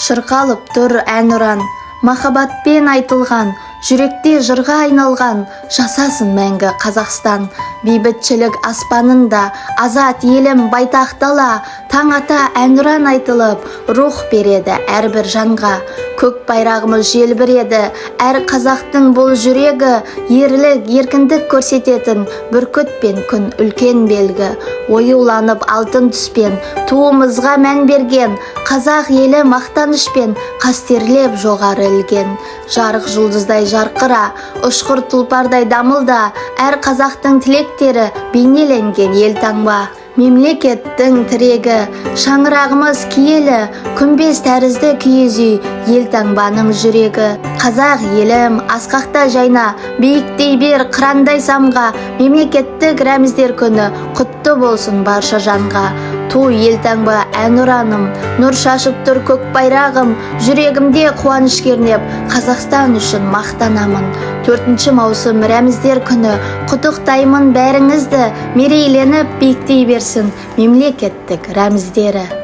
Шырқалып тұр әнұран, махаббатпен айтылған, жүректе жырға айналған, жасасын мәңгі Қазақстан. Бейбітшілік аспанында, азат елім байтақ дала, таң ата әнұран айтылып, рух береді әрбір жанға. Көк байрағымыз желбіреді, әр қазақтың бұл жүрегі, ерлік, еркіндік көрсететін бүркіт пен күн үлкен белгі. Оюланып алтын түспен, туымызға мән берген, қазақ елі мақтанышпен қастерлеп жоғары ілген. Жарық жұлдыздай жарқыра, ұшқыр тұлпардай дамылда, әр қазақтың тілектері бейнеленген елтаңба. Мемлекеттің тірегі, шаңырағымыз киелі, күмбез тәрізді киіз үй, елтаңбаның жүрегі. Қазақ елім, асқақта жайна, биіктей бер қырандай самға, мемлекеттік рәміздер күні құтты болсын барша жанға. Ту елтаңба әнұраным, нұр шашып тұр көк байрағым, жүрегімде қуаныш кернеп, Қазақстан үшін мақтанамын. 4 маусым рәміздер күні, құттықтаймын бәріңізді, мерейленіп биіктей берсін мемлекеттік рәміздері.